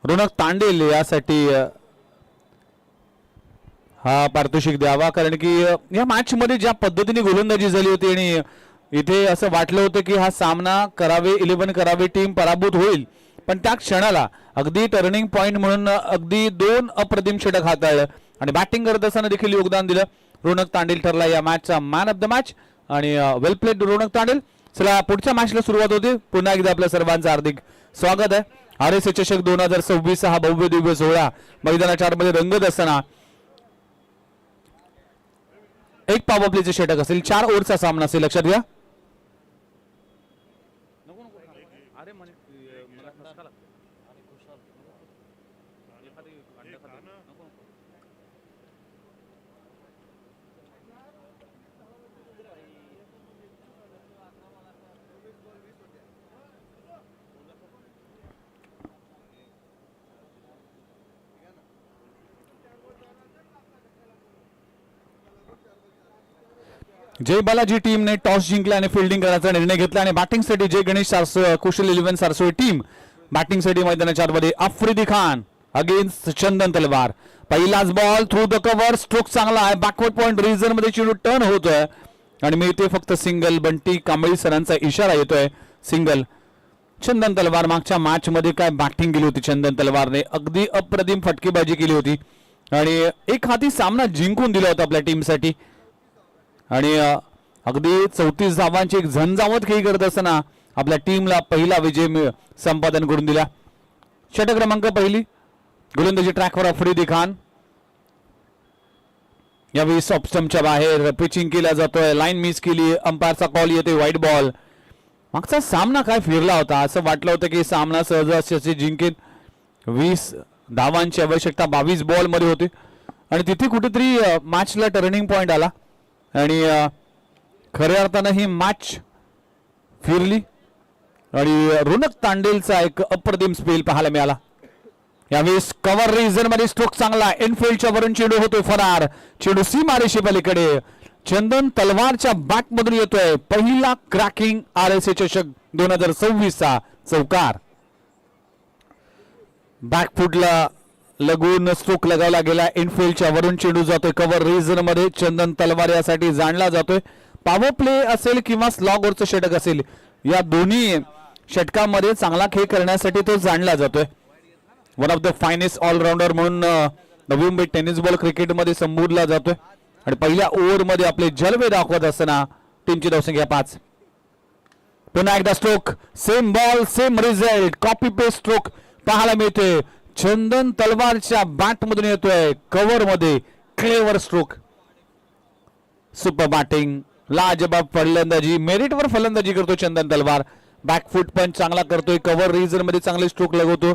रोनक तांडेल यासाठी हा पारितोषिक द्यावा, कारण की या मॅच मध्ये ज्या पद्धतीने गोलंदाजी झाली होती आणि इथे असं वाटलं होतं की हा सामना करावे 11 करावे टीम पराभूत होईल, पण त्या क्षणाला अगदी टर्निंग पॉइंट म्हणून अगदी 2 अप्रतिम षटक हाताळलं आणि बॅटिंग करत असताना देखील योगदान दिलं. रोनक तांडेल ठरला या मॅचचा मॅन ऑफ द मॅच आणि वेल प्लेड रोनक तांडेल. चला पुढच्या मॅचला सुरुवात होते. पुन्हा एकदा आपल्या सर्वांचं हार्दिक स्वागत आहे. RSA चषक 2026 हा भव्य दिव्य सोहळा मैदानाच्या आतमध्ये रंगत असताना एक पॉवर प्लेचे षटक असेल, 4 ओव्हरचा सामना असेल, लक्षात घ्या. जय बालाजी टीमने टॉस जिंकला आणि फिल्डिंग करायचा निर्णय घेतला आणि बॅटिंगसाठी जय गणेश कुशल 11 सारसोळी टीम बॅटिंगसाठी मैदानाच्या आतमध्ये आफ्रिदी खान अगेन्स्ट चंदन तलवार. पहिलाच ball through the cover, stroke चांगला आहे, बॅकवर्ड पॉइंट रिजन मध्ये चेंडू टर्न होतोय आणि मिळते फक्त सिंगल. बंटी कांबळी सरांचा इशारा येतोय, सिंगल. चंदन तलवार मागच्या मॅच मध्ये काय बॅटिंग केली होती चंदन तलवारने, अगदी अप्रतिम फटकेबाजी केली होती आणि एक हाती सामना जिंकून दिला होता आपल्या टीमसाठी आणि अगदी 34 धावांची एक झंझावत खेळी करत असताना आपल्या टीमला पहिला विजय संपादन करून दिला. षटक क्रमांक पहिली गोलंदाजी ट्रॅकवर आफ्रिदी खान. यावेळी सॉफ्ट स्टंपच्या बाहेर पिचिंग केला जातोय, लाईन मिस केली, अंपायरचा कॉल येतोय व्हाईट बॉल. मागचा सामना काय फिरला होता, असं वाटलं होतं की सामना सहजासहजी जिंकेल. 20 धावांची आवश्यकता 22 बॉल मध्ये होती आणि तिथे कुठेतरी मॅचला टर्निंग पॉइंट आला आणि खऱ्या अर्थानं ही मॅच फिरली आणि रोनक तांडेलचा एक अप्रतिम स्पेल पाहायला मिळाला. यावेळेस कव्हर रिजन मध्ये स्ट्रोक चांगला, इनफिल्डच्या वरून चेंडू होतोय फरार, चेंडू सीमारेषे पलीकडे. चंदन तलवारच्या बॅट मधून येतोय पहिला क्रॅकिंग RSA चषक 2026 चा चौकार. बॅकफुटला लगून स्ट्रोक लगावला गेला, इनफिल्डच्या वरून चेंडू जातोय कव्हर रिजन मध्ये. चंदन तलवार यासाठी जाणला जातोय. पॉवर प्ले असेल किंवा स्लॉग ओव्हरचं षटक असेल, या दोन्ही षटकामध्ये चांगला खेळ करण्यासाठी तो जाणला जातोय. One of the finest allrounder म्हणून नवी मुंबई टेनिस बॉल क्रिकेटमध्ये संबोधला जातोय आणि पहिल्या ओव्हर मध्ये आपले जलवे दाखवत असताना टीमची धावसंख्या 5. पुन्हा एकदा stroke, same ball same result, copy paste stroke पाहायला मिळतोय. चंदन तलवारच्या बॅट मधून येतोय कव्हर मध्ये क्लेवर स्ट्रोक. सुपर बॅटिंग, लाजबाब फलंदाजी, मेरिटवर फलंदाजी करतो चंदन तलवार. बॅकफुट पण चांगला करतोय, कव्हर रिजन मध्ये चांगले स्ट्रोक लगवतो.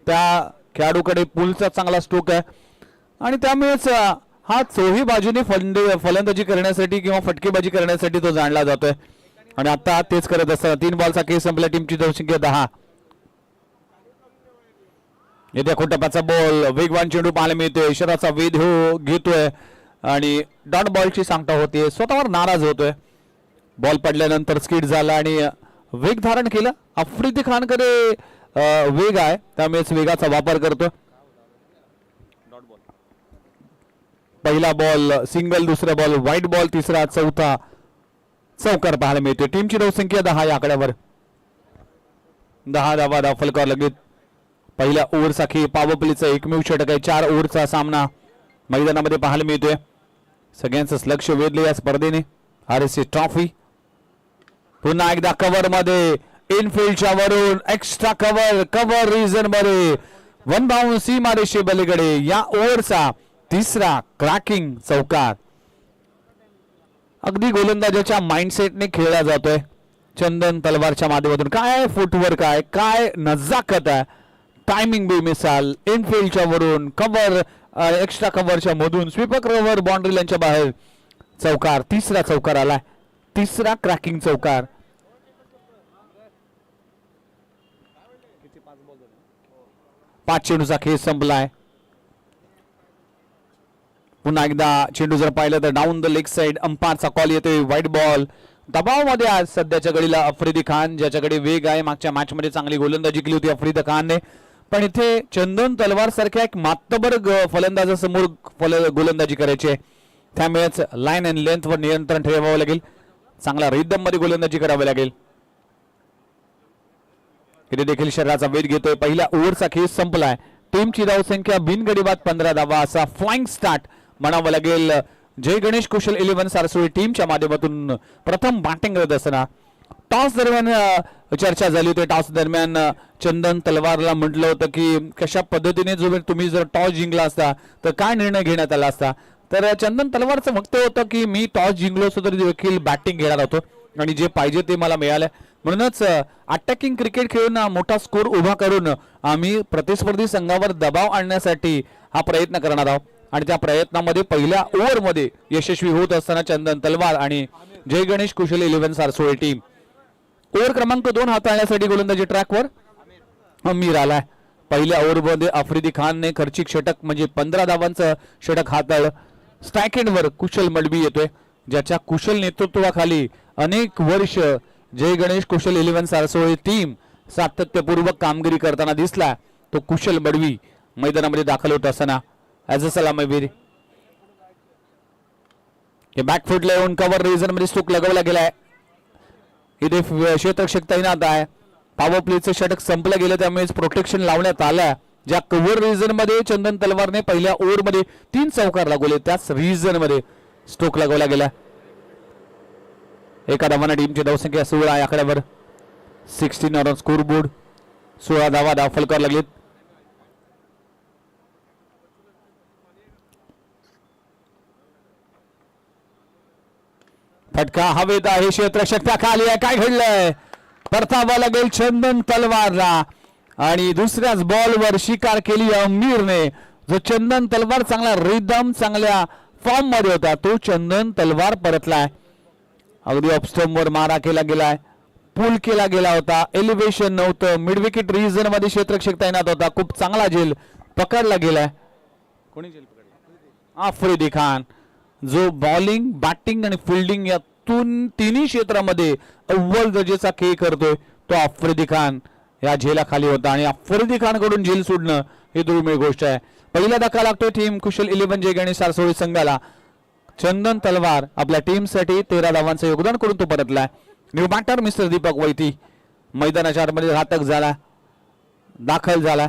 त्या खेळाडूकडे पुलचा चांगला स्ट्रोक आहे आणि त्यामुळेच हा चोही बाजूने फलंदाजी करण्यासाठी किंवा फटकेबाजी करण्यासाठी तो जाणला जातोय आणि आता तेच करत असताना 3 बॉलचा खेळ संपला. टीमची धावसंख्या 10. येत्या खोटप्याचा बॉल, वेगवान चेंडू पाहायला मिळतोय, इशाराचा वेध घेतोय आणि डॉट बॉलची सांगता होते, स्वतःवर नाराज होतोय. बॉल पडल्यानंतर स्किड झाला आणि वेग धारण केलं. आफ्रिदी खानकडे वेग आहे, त्यामुळेच वेगाचा वापर करतो. पहिला बॉल सिंगल, दुसरा बॉल व्हाईट बॉल, तिसरा चौथा चौकार पाहायला मिळतोय. टीमची धावसंख्या 10 या आकड्यावर. 10 धावा फलकावर लगेच. पहिल्या ओव्हरचा खेळ पॉवर प्लेचा एकमेव षटक आहे. 4 ओव्हरचा सामना मैदानामध्ये पाहायला मिळतोय. सगळ्यांचंच लक्ष वेधले या स्पर्धेने. RSA trophy. पुन्हा एकदा कव्हर मध्ये, इनफिल्डच्या वरून एक्स्ट्रा कव्हर, कव्हर रिजन मध्ये वन बाउंड सीमारेषे पलीकडे. या ओव्हरचा तिसरा क्रॅकिंग चौकार. अगदी गोलंदाजाच्या माइंडसेटने खेळला जातोय चंदन तलवारच्या माध्यमातून. काय फुटवर्क आहे, काय नजाकत आहे, टायमिंग बी मिसाल, इनफिल्डच्या वरून कव्हर, एक्स्ट्रा कव्हरच्या मधून स्वीपर कव्हर, बाउंड्री लाईनच्या बाहेर चौकार. तिसरा चौकार आलाय, तिसरा क्रॅकिंग चौकार. 5 चेंडूचा खेळ संपलाय. पुन्हा एकदा चेंडू जर पाहिलं तर डाऊन द लेग साइड, अंपायरचा कॉल येतोय व्हाईट बॉल. दबावामध्ये आज सध्याच्या घडीला आफ्रिदी खान, ज्याच्याकडे वेग आहे, मागच्या मॅच मध्ये चांगली गोलंदाजी केली होती आफ्रिदी खानने. पण इथे चंदन तलवार सारख्या एक मातबर फलंदाजासमोर गोलंदाजी करायची आहे, त्यामुळेच लाईन अँड लेंथवर नियंत्रण ठेवावं लागेल, चांगला रिदम मध्ये गोलंदाजी करावी लागेल. इथे देखील शरीराचा वेध घेतोय. पहिल्या ओव्हरचा खेळ संपलाय. टीमची धावसंख्या बिनगडी बाद 15 धावा असा फ्लाइंग स्टार्ट म्हणावं लागेल. जय गणेश कुशल 11 सारसोळी टीमच्या माध्यमातून प्रथम बॅटिंग करत असताना टॉस दरम्यान चर्चा झाली होती. टॉस दरम्यान चंदन तलवारला म्हटलं होतं की कशा पद्धतीने तुम्ही जर टॉस जिंकला असता तर काय निर्णय घेण्यात आला असता. तर चंदन तलवारचं वक्तव्य होतं की मी टॉस जिंकलो असतो तरी देखील बॅटिंग घेणार होतो आणि जे पाहिजे ते मला मिळालं, म्हणूनच अटॅकिंग क्रिकेट खेळून मोठा स्कोर उभा करून आम्ही प्रतिस्पर्धी संघावर दबाव आणण्यासाठी हा प्रयत्न करणार आहोत. आणि त्या प्रयत्नामध्ये पहिल्या ओव्हरमध्ये यशस्वी होत असताना चंदन तलवार आणि जय गणेश कुशल 11 सारसोळी टीम ओव्हर क्रमांक 2 हाताळण्यासाठी गोलंदाजी ट्रॅकवर अमीर आलाय. पहिल्या ओव्हरमध्ये आफ्रिदी खानने खर्चिक षटक म्हणजे 15 धावांचं षटक हाताळलं. स्ट्राईक एंडवर कुशल मडबी येतोय, ज्याच्या कुशल नेतृत्वाखाली अनेक वर्ष जय गणेश कुशल 11 सारसोळी टीम सातत्यपूर्वक कामगिरी करताना दिसला. तो कुशल मडवी मैदानामध्ये दाखल होत असताना ॲज अ सलामीवीर हे बॅकफुटला येऊन कव्हर रिजन मध्ये स्टोक लगवला गेलाय. इथे क्षेत्ररक्षक तैनात आहे. पॉवर प्लेचं षटक संपलं गेलं त्यामुळे प्रोटेक्शन लावण्यात आलं. ज्या कव्हर रिजन मध्ये चंदन तलवारने पहिल्या ओव्हर मध्ये 3 चौकार लागवले त्याच रिजन मध्ये स्टोक लगवला गेला. एका धावाने टीमची धावसंख्या 16 आकड्यावर 16 ऑन स्कोर बोर्ड. 16 धावा फलकावर लागलेत. फटका हवेत आहे. क्षेत्ररक्षक खाली आहे. काय घडलंय? परतावा लागेल चंदन तलवारला आणि दुसऱ्याच बॉलवर शिकार केली अमीरने. जो चंदन तलवार चांगला रिदम चांगल्या फॉर्म मध्ये होता तो चंदन तलवार परतलाय. अगदी ऑफस्टम्प वर मारा केला गेलाय, पुल केला गेला होता, एलिव्हेशन नव्हतं, मिड विकेट रिजन मध्ये क्षेत्ररक्षक तैनात होता. खूप चांगला झेल पकडला गेलाय. कोणी झेल पकडला? आफ्रिदी खान, जो बॉलिंग बॅटिंग आणि फिल्डिंग या तिन्ही क्षेत्रामध्ये अव्वल दर्जाचा खेळ करतोय तो आफ्रिदी खान या झेलाखाली होता. आणि आफ्रिदी खान कडून झेल सोडणं ही दुर्मिळ गोष्ट आहे. पहिला धक्का लागतोय टीम कुशल 11 जय गणेश सारसोळी संघाला. चंदन तलवार आपल्या टीमसाठी 13 धावांचं योगदान करून तो परतलाय. न्यू बॅटर मिस्टर दीपक वैती मैदानाच्या आतमध्ये घातक झाला, दाखल झाला.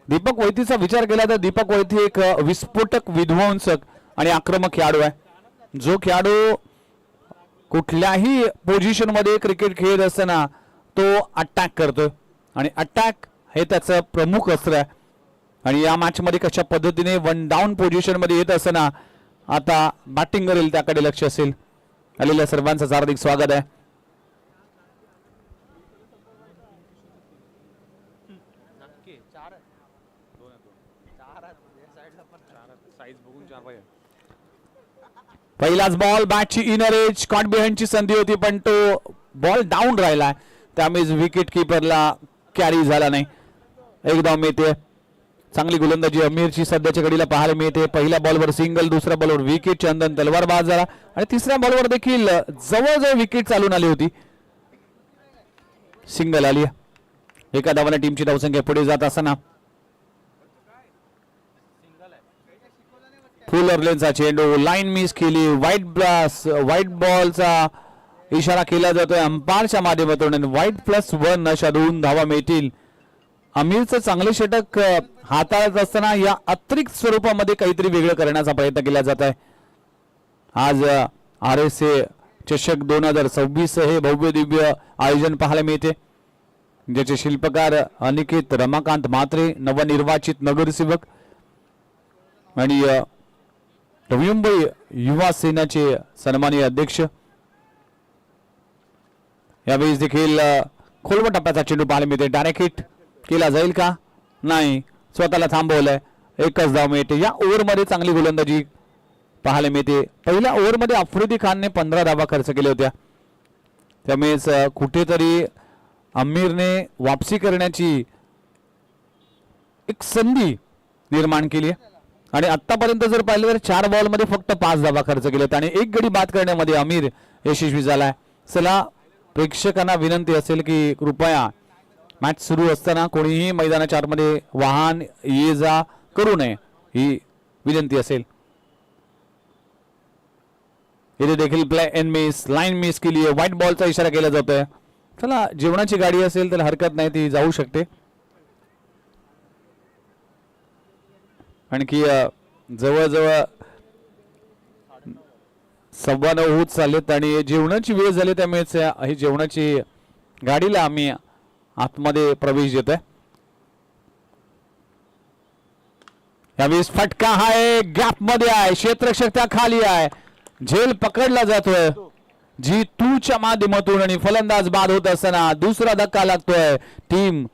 दीपक वैतीचा विचार केला तर दीपक वैती एक विस्फोटक विध्वंसक आणि आक्रमक खेळाडू आहे. जो खेळाडू कुठल्याही पोझिशन मध्ये क्रिकेट खेळत असताना तो अटॅक करतो आणि अटॅक हे त्याचं प्रमुख अस्त्र आहे. आणि या मॅच मध्ये कशा पद्धतीने 1 डाऊन पोझिशन मध्ये येत असताना आता बॅटिंग करेल त्याकडे लक्ष असेल. आलेल्या सर्वांचं हार्दिक स्वागत आहे. पहिलाच बॉल बॅटची इनर एज कॉट बिहाइंडची संधी होती पण तो बॉल डाऊन राहिला, त्यामुळे विकेट किपरला कॅरी झाला नाही. एक धाव मिळते. चांगली गोलंदाजी अमीरची सध्याच्या घडीला पाहायला मिळते. पहिल्या बॉलवर सिंगल, दुसऱ्या बॉलवर विकेट चंदन तलवार बाद झाला आणि तिसऱ्या बॉलवर देखील जवळजवळ विकेट चालून आली होती, सिंगल आली. एका धावाने टीमची धावसंख्या पुढे जात असताना फुल अर्लेनचा चेंडू लाईन मिस केली. व्हाईट बॉलचा इशारा केला जातोय अंपायरच्या माध्यमातून. व्हाईट+1 अशा 2 धावा मिळतील. अमीरचं चांगले षटक हाताळत असताना या अतिरिक्त स्वरूपामध्ये काहीतरी वेगळं करण्याचा प्रयत्न केला जात आहे. आज RSA चषक 2026 हे भव्य दिव्य आयोजन पाहायला मिळते, ज्याचे शिल्पकार अनिकेत रमाकांत म्हात्रे, नवनिर्वाचित नगरसेवक आणि नवी मुंबई युवा सेनाचे सन्माननीय अध्यक्ष. यावेळी देखील खोलवर टप्प्याचा चेंडू पाहायला मिळते. डायरेक्ट हिट केला जाईल का? नाही, स्वतःला थांबवलंय. एकच धाव मिळते. या ओव्हरमध्ये चांगली गोलंदाजी पाहायला मिळते. पहिल्या ओव्हरमध्ये आफ्रिदी खानने 15 धावा खर्च केल्या होत्या, त्यामुळे कुठेतरी अमीरने वापसी करण्याची एक संधी निर्माण केली आहे. आणि आतापर्यंत जर पाहिलं तर 4 बॉलमध्ये फक्त 5 धावा खर्च केल्यात आणि 1 गडी बाद करण्यामध्ये अमीर यशस्वी झालाय. चला, प्रेक्षकांना विनंती असेल की कृपया मॅच सुरू असताना कोणीही मैदानाच्या आतमध्ये वाहन ये जा करू नये ही विनंती असेल. इथे देखील play an miss line miss केली आहे. व्हाईट बॉलचा इशारा केला जातोय. चला जेवणाची गाडी असेल तर हरकत नाही, ती जाऊ शकते. आणखी जवळजवळ 9:15 होत चाललेत आणि जेवणाची वेळ झाली, त्यामुळे ही जेवणाची गाडीला आम्ही आतमध्ये प्रवेश देतोय. यावेळेस फटका आहे, गॅप मध्ये आहे, क्षेत्ररक्षक त्या खाली आहे, झेल पकडला जातोय जी तूच्या माध्यमातून आणि फलंदाज बाद होत असताना दुसरा धक्का लागतोय टीम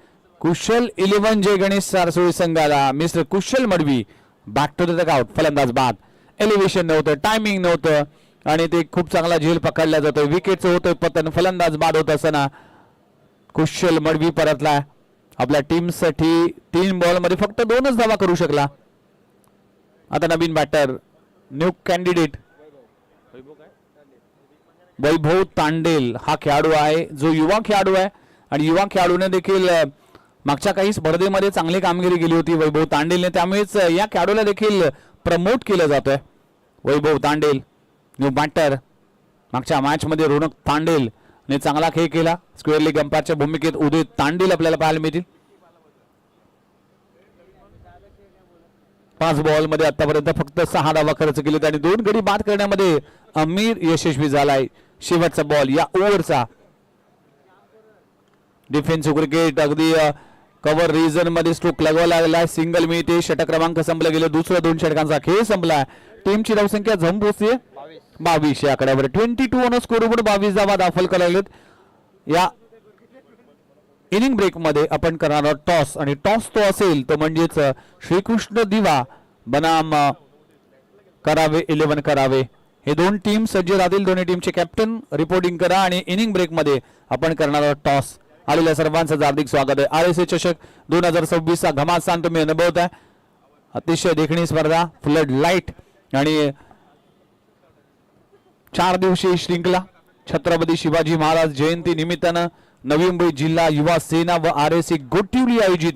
कुशल 11 जय गणेश सारसोळी संघाला. Mister Kushal Madvi back to the dugout. फलंदाज बाद. एलिव्हेशन नव्हतं, टायमिंग नव्हतं आणि ते खूप चांगला झेल पकडला जातोय. विकेटचं होतोय पतन. फलंदाज बाद होत असताना कुशल मडवी परतला. आपल्या टीमसाठी 3 बॉल मध्ये फक्त 2च धावा करू शकला. आता नवीन बॅटर न्यू कॅन्डिडेट वैभव तांडेल हा खेळाडू आहे, जो युवा खेळाडू आहे आणि युवा खेळाडूने देखील मागच्या काही स्पर्धेमध्ये चांगली कामगिरी केली होती वैभव तांडेलने, त्यामुळेच या खेळाडूला देखील प्रमोट केलं जातोय. वैभव तांडेल न्यू बॅटर. मागच्या मॅच मध्ये रोनक तांडेल ने चांगला खेळ केला. स्क्वेअर लेग अंपायरच्या भूमिकेत उदय तांडेल आपल्याला पाहायला मिळतील. 5 बॉल मध्ये आतापर्यंत फक्त 6 धावा खर्च केलेत आणि 2 गडी बाद करण्यामध्ये अमीर यशस्वी झालाय. शेवटचा बॉल या ओव्हरचा. डिफेन्सिव्ह क्रिकेट अगदी कव्हर रिजन मध्ये स्ट्रोक लगवायला लागला. सिंगल मिळते. षटक क्रमांक संपला गेला. दुसरा 2 षटकांचा खेळ संपला. टीमची धावसंख्या झम पोहोचली 22 या आकड्यावर. 22 ऑन स्कोरबोर्ड 22 धावा दाखल करायला. या इनिंग ब्रेक मध्ये आपण करणार टॉस आणि टॉस तो असेल तो म्हणजेच श्रीकृष्ण दिवा बनाम करावे 11 करावे. हे 2 टीम सज्ज राहतील. दोन्ही टीमचे कॅप्टन रिपोर्टिंग करा आणि इनिंग ब्रेक मध्ये आपण करणार टॉस. आलेल्या सर्वांचं हार्दिक स्वागत आहे. आरएसए चषक 2026 चा घमासान तुम्ही अनुभवताय. अतिशय देखणी स्पर्धा, फ्लड लाईट आणि 4 दिवसीय श्रृंखला छत्रपती शिवाजी महाराज जयंती निमित्तानं नवी मुंबई जिल्हा युवा सेना व आरएसए गोटिवली आयोजित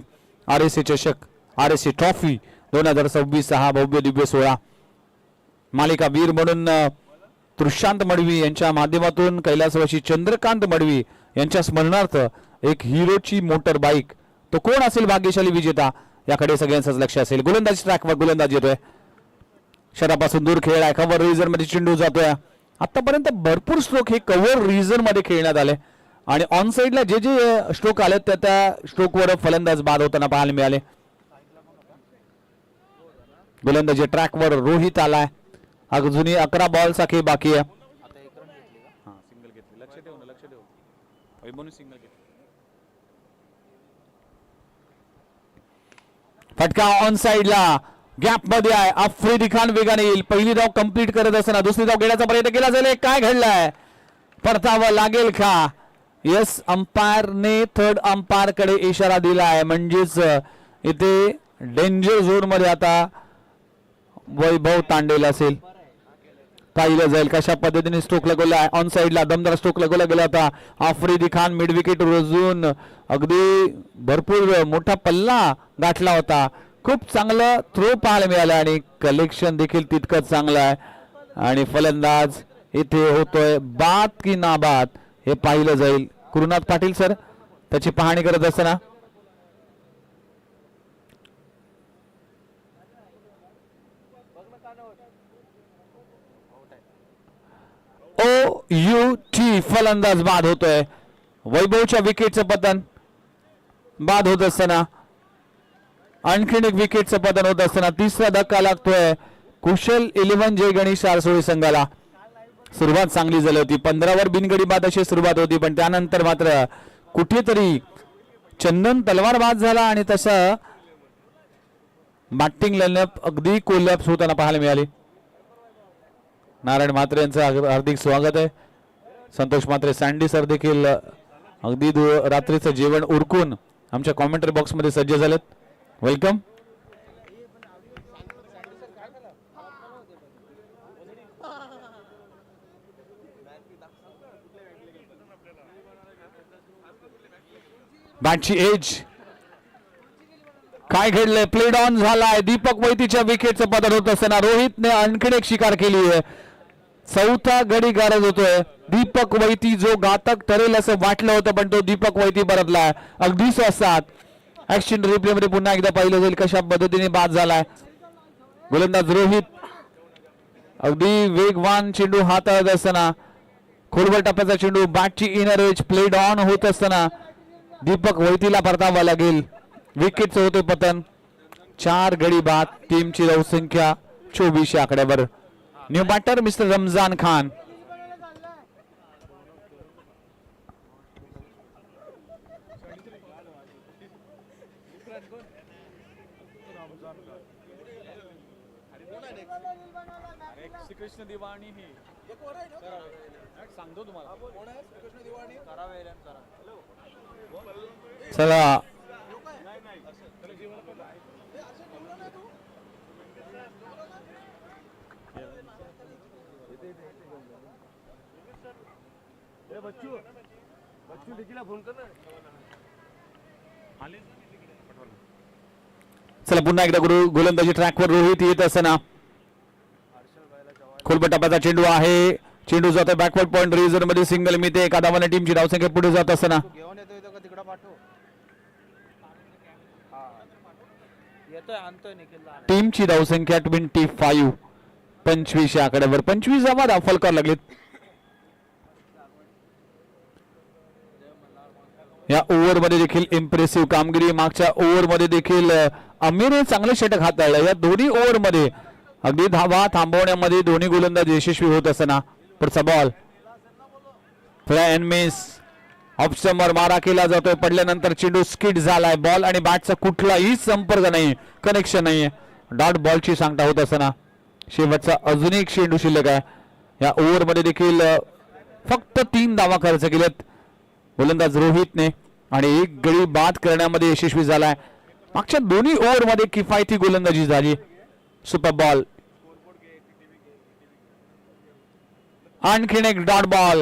आरएसए चषक आरएसए ट्रॉफी 2026 हा भव्य दिव्य सोहळा. मालिका वीर म्हणून तुषांत मडवी यांच्या माध्यमातून कैलासवासी चंद्रकांत मडवी यांच्या स्मरणार्थ एक हिरोची मोटर बाईक. तो कोण असेल भाग्यशाली विजेता याकडे सगळ्यांचंच लक्ष असेल. गोलंदाजी ट्रॅकवर गोलंदाज येतोय. शरापासून दूर खेळ आहे. कव्हर रिजन मध्ये चेंडू जातोय. आतापर्यंत भरपूर स्ट्रोक हे कव्हर रिजन मध्ये खेळण्यात आले आणि ऑन साइडला जे जे स्ट्रोक आले त्या स्ट्रोकवर फलंदाज बाद होताना पाहायला मिळाले. गोलंदाजी ट्रॅकवर रोहित आलाय. अजूनही 11 बॉलचा खेळ बाकी आहे. फटका ऑन साइडला गॅप मध्ये आहे. आफ्रिदी खान वेगाने येईल. पहिली धाव कंप्लीट करत असताना दुसरी धाव घेण्याचा प्रयत्न केला जाईल. काय घडलंय? परतावं लागेल का? यस, अंपायरने थर्ड अंपायर कडे इशारा दिला आहे. म्हणजेच इथे डेंजर झोन मध्ये आता वैभव तांडेल असेल. पाहिलं जाईल कशा पद्धतीने स्ट्रोक लगवला आहे. ऑन साइडला दमदार स्ट्रोक लगवला गेला होता. आफ्रिदी खान मिड विकेट रोजून अगदी भरपूर मोठा पल्ला गाठला होता. खूप चांगलं थ्रो पाहायला मिळालं आणि कलेक्शन देखील तितकंच चांगलं आहे. आणि फलंदाज इथे होतोय बाद की नाबाद हे पाहिलं जाईल. गुरुनाथ पाटील सर त्याची पाहणी करत असताना OUT फलंदाज बाद होतोय. वैभवच्या विकेटचं पतन बाद होत असताना आणखीन एक विकेटचं पतन होत असताना तिसरा धक्का लागतोय कुशल 11 जय गणेश सारसोळी संघाला. सुरुवात चांगली झाली होती. 15 वर बिनगडी बाद अशी सुरुवात होती, पण त्यानंतर मात्र कुठेतरी चंदन तलवार बाद झाला आणि तसं बॅटिंग लाईनअप अगदी कोलॅप्स होताना पाहायला मिळाली. नारायण म्हात्रे यांचं हार्दिक स्वागत आहे. संतोष म्हात्रे सँडी सर देखील अगदी रात्रीचं जेवण उरकून आमच्या कॉमेंटरी बॉक्स मध्ये सज्ज झालेत. वेलकम. बॅटची एज. काय घडलंय? प्लेड ऑन झालाय. दीपक वैतीच्या विकेटचं पतन होत असताना रोहितने आणखीन एक शिकार केली आहे. चौथा गडी गारद होतोय. दीपक वैती जो घातक ठरेल असं वाटलं होतं, पण तो दीपक वैती परतलाय. अगदी स्वस्तात. ऍक्शन रिप्ले मध्ये पुन्हा एकदा पाहिलं जाईल कशा पद्धतीने बाद झालाय. गोलंदाज रोहित अगदी वेगवान चेंडू हाताळत असताना खोलवर टप्प्याचा चेंडू. बॅटची इनर एज. प्लेड ऑन होत असताना दीपक वैतीला परतावा लागेल. विकेटचं होते पतन. 4 गडी बाद. टीमची धावसंख्या 24 आकड्यावर. New batter mister Ramzan Khan. कृष्ण दिवाणी ही सांगतो तुम्हाला. चला चला पुन्हा एकदा करू. गोलंदाजी ट्रॅकवर रोहित येत असताना खोलबट टप्प्याचा चेंडू आहे. चेंडू जातो बॅकवर्ड पॉइंट रिझर्व मध्ये. सिंगल मिळते. एका धावाने टीमची धावसंख्या पुढे जात असताना टीमची धावसंख्या 25. 25 आकड्यावर. 25 धावा दाखल करायला लागलेत. या ओव्हर मध्ये देखील इम्प्रेसिव्ह कामगिरी. मागच्या ओव्हर मध्ये देखील आमिरने चांगले षटक हाताळलं. या दोन्ही ओव्हर मध्ये अगदी धावा थांबवण्यामध्ये दोन्ही गोलंदाज यशस्वी होत असताना पुढचा ball fly and miss. Off स्टंपवर मारा केला जातोय. पडल्यानंतर चेंडू स्किड झालाय. बॉल आणि बॅटचा कुठलाही संपर्क नाही, कनेक्शन नाही. डॉट बॉलची सांगता होत असताना शेवटचा अजून एक चेंडू शिल्लक आहे. या ओव्हर मध्ये देखील फक्त 3 धावा खर्च केलेत गोलंदाज रोहितने आणि 1 गडी बाद करण्यामध्ये यशस्वी झालाय. मागच्या दोन्ही ओव्हर मध्ये किफायती गोलंदाजी झाली. Super ball. आणखीन एक डॉट बॉल.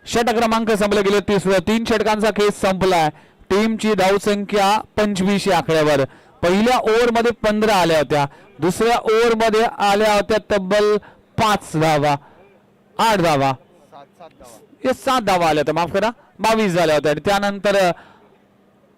षटक क्रमांक संपले गेले. 3 षटकांचा खेळ संपलाय. टीमची धावसंख्या 25 आकड्यावर. पहिल्या ओव्हर मध्ये 15 आल्या होत्या. दुसऱ्या ओव्हर मध्ये आल्या होत्या तब्बल 5 धावा, 8 धावा, 7 धावा आल्या होत्या. माफ करा, 22 झाल्या होत्या. त्यानंतर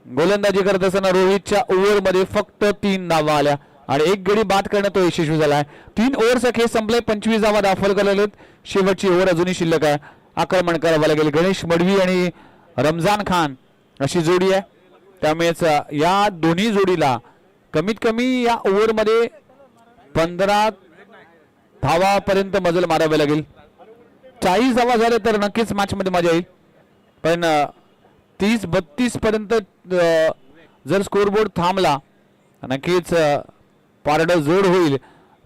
गोलंदाजी करत असताना रोहितच्या ओव्हर मध्ये फक्त 3 धावा आल्या आणि 1 गडी बाद करण्यात तो यशस्वी झालाय. 3 ओव्हरचा खेळ संपलाय. 25 धावा दाखल केलेले. शेवटची ओव्हर अजूनही शिल्लक आहे. आक्रमण करावं लागेल. गणेश मडवी आणि रमजान खान अशी जोडी आहे. त्यामुळेच या दोन्ही जोडीला कमीत कमी या ओव्हर मध्ये 15 धावापर्यंत मजल मारावे लागेल. 40 धावा झाले तर नक्कीच मॅच मध्ये मजा येईल. पण 30-32 पर्यंत जर स्कोरबोर्ड थांबला नक्कीच पारडं जोड होईल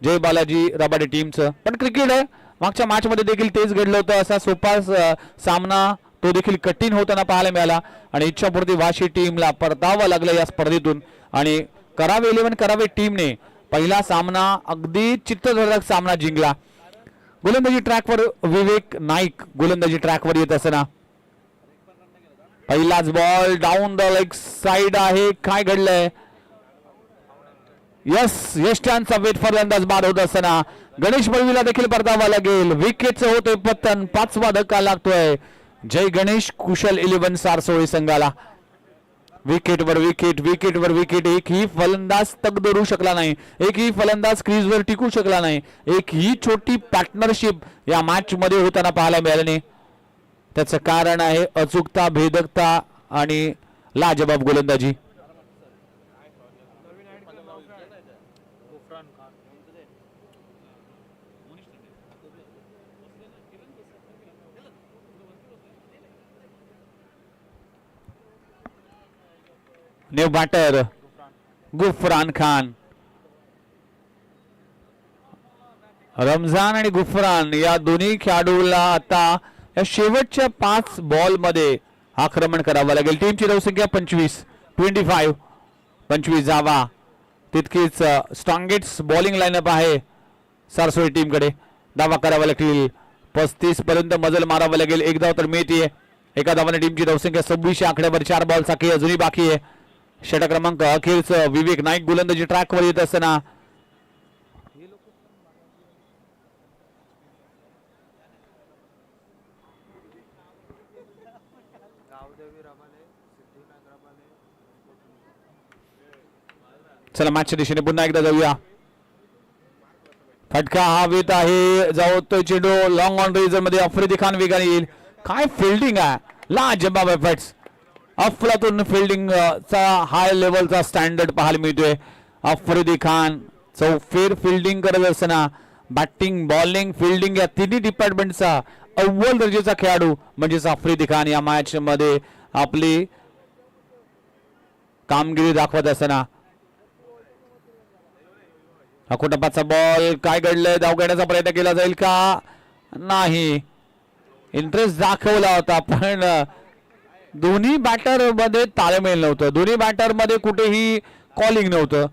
जय बालाजी रबाडे टीमचं. पण क्रिकेट आहे. मागच्या मॅच मध्ये देखील तेच घडलं होतं. असा सोपा सामना तो देखील कठीण होताना पाहायला मिळाला आणि इच्छापूर्ती वाशी टीमला परतावं लागलं या स्पर्धेतून. आणि करावे 11 करावे टीमने पहिला सामना अगदी चित्तधडक सामना जिंकला. गोलंदाजी ट्रॅकवर विवेक नाईक गोलंदाजी ट्रॅकवर येत असताना पहिलाच ball down the leg side आहे. काय घडलंय? यष्टांचा वेट फलंदाज बाद होत असताना गणेश मडवीला देखील परतावा लागेल. विकेटचं होतोय पतन. 5वा धक्का लागतोय. जय गणेश कुशल 11 सारसोळी संघाला. विकेटवर विकेट, विकेटवर विकेट. एकही फलंदाज तग धरू शकला नाही. एकही फलंदाज क्रीजवर टिकू शकला नाही. एक ही छोटी पार्टनरशिप या मॅच मध्ये होताना पाहायला मिळाली नाही. त्याचं कारण आहे अचूकता, भेदकता आणि लाजबाब गोलंदाजी. New batter Gufran Khan. रमजान आणि गुफरान या दोन्ही खेळाडूला आता या शेवटच्या 5 बॉल मध्ये आक्रमण करावं लागेल. टीमची धावसंख्या 25. 25 जावा. तितकीच स्ट्रॉंगेस्ट बॉलिंग लाईनअप आहे सारसोळी टीम कडे. दावा करावा लागेल. 35 पर्यंत मजल मारावा लागेल. 1 धाव तर मिळते. एका धावाने टीमची धावसंख्या 26 आकड्यावर 4 बॉलचा खेळ अजूनही बाकी आहे. षटक क्रमांक अखेरचं विवेक नाईक गोलंदाजी ट्रॅकवर येत असताना चला मॅचच्या दिशेने पुन्हा एकदा जाऊया. फटका हवेत आहे, जाऊतोय चेंडू लॉंग ऑन रेजर मध्ये आफ्रिदी खान वेगाने येईल. काय फिल्डिंग आहे, लाजबाब एफर्ट्स. अफलातून फिल्डिंग चा हाय लेवलचा स्टँडर्ड पाहायला मिळतोय. आफ्रिदी खान चौफेर फिल्डिंग करत असताना बॅटिंग बॉलिंग फिल्डिंग या तिन्ही डिपार्टमेंटचा अव्वल दर्जाचा खेळाडू म्हणजेच आफ्रिदी खान या मॅच मध्ये आपली कामगिरी दाखवत असताना अकोटपाचा बॉल काय घडलंय, धाव घेण्याचा प्रयत्न केला जाईल का, नाही. इंटरेस्ट दाखवला होता पण दोन्ही बॅटर मध्ये ताळमेळ नव्हतं, दोन्ही बॅटर मध्ये कुठेही कॉलिंग नव्हतं.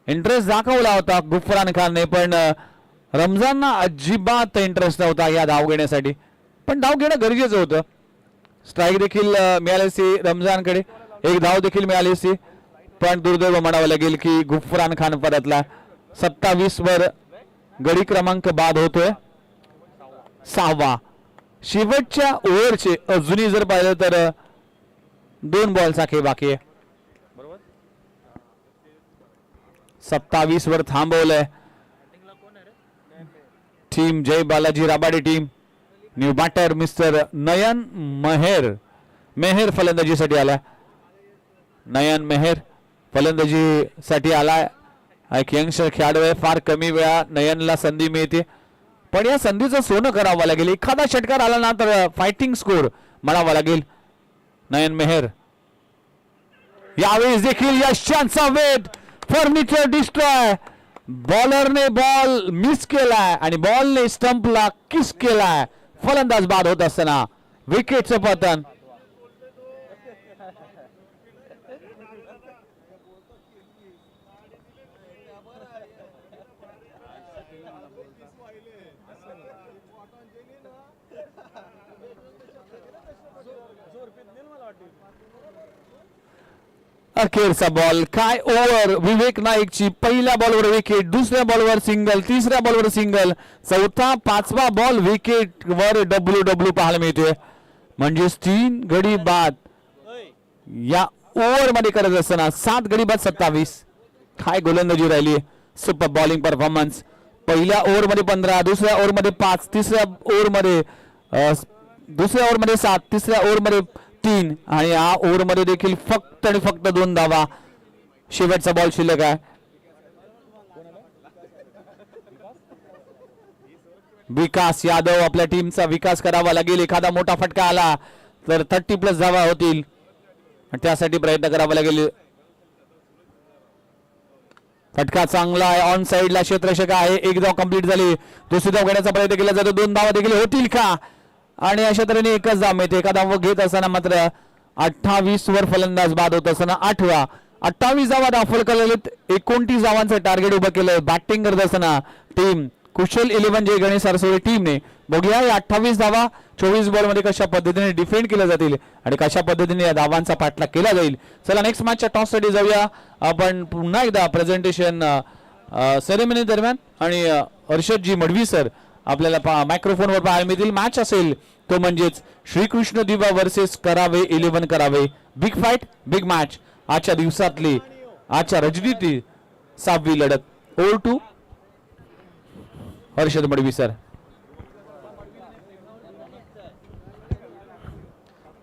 इंटरेस्ट दाखवला होता गुफरान खानने पण रमजानना अजिबात इंटरेस्ट नव्हता या धाव घेण्यासाठी. पण धाव घेणं गरजेचं होतं. स्ट्राईक देखील मिळाली असती रमजानकडे, एक धाव देखील मिळाली असती, पण दुर्दैव म्हणावं लागेल की गुफरान खान परतला. 27 वर गडी क्रमांक बाद होतोय 6वा. शेवटच्या ओव्हरचे अजूनही जर पाहिलं तर 2 बॉलचा खेळ बाकी आहे. 27 वर थांबवलंय team Jay Balaji Rabade team. New batter mister Nayan Meher फलंदाजीसाठी आलाय. नयन मेहर फलंदाजीसाठी आलाय. एक यंगस्टर खेळाडू आहे, फार कमी वेळा नयनला संधी मिळते, पण या संधीचं सोनं करावं लागेल. एखादा षटकार आला ना तर फायटिंग स्कोर म्हणावा लागेल. नयन मेहर यावेळेस देखील यशांचा वेध, फर्निचर डिस्ट्रॉय. बॉलरने बॉल मिस केलाय आणि बॉलने स्टंपला किस केलाय. फलंदाज बाद होत असताना विकेटचं पतन. अखेरचा बॉल, काय ओव्हर. विवेक नाईकची पहिल्या बॉलवर विकेट, दुसऱ्या बॉलवर सिंगल, तिसऱ्या बॉलवर सिंगल, चौथा 5वा बॉल विकेट वर डब्ल्यू पाहायला मिळतोय. म्हणजेच 3 गडी बाद या ओव्हर मध्ये करत असताना 7 गडी बाद 27. काय गोलंदाजी राहिली, सुपर बॉलिंग परफॉर्मन्स. पहिल्या ओव्हर मध्ये 15, दुसऱ्या ओव्हर मध्ये 5, तिसऱ्या ओव्हर मध्ये 7, तिसऱ्या ओव्हर मध्ये 3 आणि या ओव्हर मध्ये देखील फक्त आणि फक्त 2 धावा. शेवटचा बॉल शिल्लक आहे. विकास यादव, आपल्या टीमचा विकास करावा लागेल. एखादा मोठा फटका आला तर 30+ धावा होतील, त्यासाठी प्रयत्न करावा लागेल. फटका चांगला आहे, ऑन साइडला क्षेत्ररक्षक आहे. एक धाव कंप्लीट झाली, दुसरी धाव घेण्याचा प्रयत्न केला जातो. 2 धावा देखील होतील का, आणि अशा तऱ्हेने एकच धाव मिळते. एका धाव घेत असताना मात्र 28 वर फलंदाज बाद होत असताना 8वा. 28 धावा दाखल केलेत, 29 धावांचं टार्गेट उभं केलं. बॅटिंग करत असताना टीम कुशल 11 जय गणेश सरसोडे टीमने. बघूया या 28 धावा 24 बॉल मध्ये कशा पद्धतीने डिफेंड केल्या जातील आणि कशा पद्धतीने या धावांचा पाठलाग केला जाईल. चला नेक्स्ट मॅचच्या टॉस साठी जाऊया आपण पुन्हा एकदा प्रेझेंटेशन सेरेमनी दरम्यान. आणि हर्षदजी मडवी सर आपल्याला मायक्रोफोनवर पाहायला मिळतील. मॅच असेल तो म्हणजेच श्रीकृष्ण दिवा versus Karave 11 Karave. Big fight, big match. आजच्या दिवसातली, आजच्या रजनीतली 6वी लढत. Over two Harshad Madvi sir.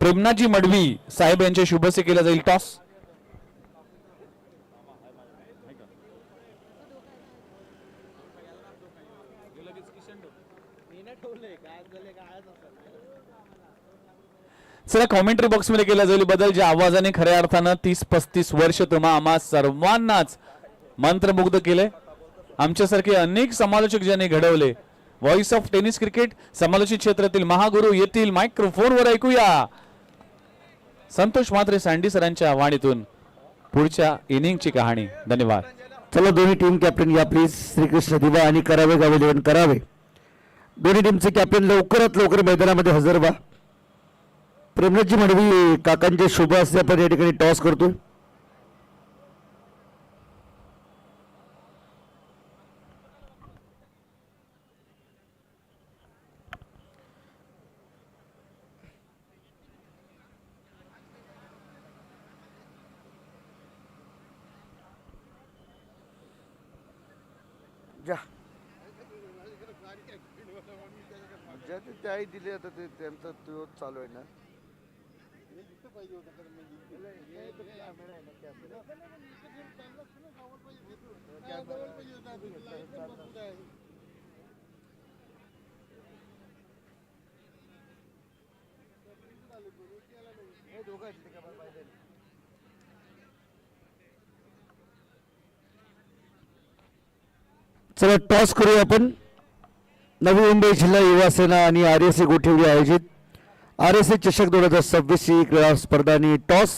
प्रेमनाजी मडवी साहेब यांच्या शुभसे केला जाईल टॉस. चला कॉमेंट्री बॉक्स मध्ये केला जाईल बदल ज्या आवाजाने खऱ्या अर्थानं 30-35 वर्ष तुम्हा आम्हा सर्वांनाच मंत्रमुग्ध केले. आमच्यासारखे अनेक समालोचक ज्यांनी घडवले. व्हॉइस ऑफ टेनिस क्रिकेट समालोचित क्षेत्रातील महागुरु येथील मायक्रोफोनवर ऐकूया संतोष म्हात्रे सँडी सरांच्या वाणीतून पुढच्या इनिंगची कहाणी. धन्यवाद. चला दोन्ही टीम कॅप्टन या प्लीज. श्रीकृष्ण दिवा आणि करावे गावे 11 करावे. दोन्ही टीमचे कॅप्टन लवकरात लवकर मैदानामध्ये हजर व्हा. प्रेमनाथजी मडवी काकांचे शुभ असते आपण या ठिकाणी टॉस करतोय. त्याही दिले आता ते त्यांचा तो चालू आहे ना. चला टॉस करूया आपण. नवी मुंबई जिल्हा युवा सेना आणि RSA गोठेवली आयोजित RSA चषक 2026 ही क्रीडा स्पर्धा आणि टॉस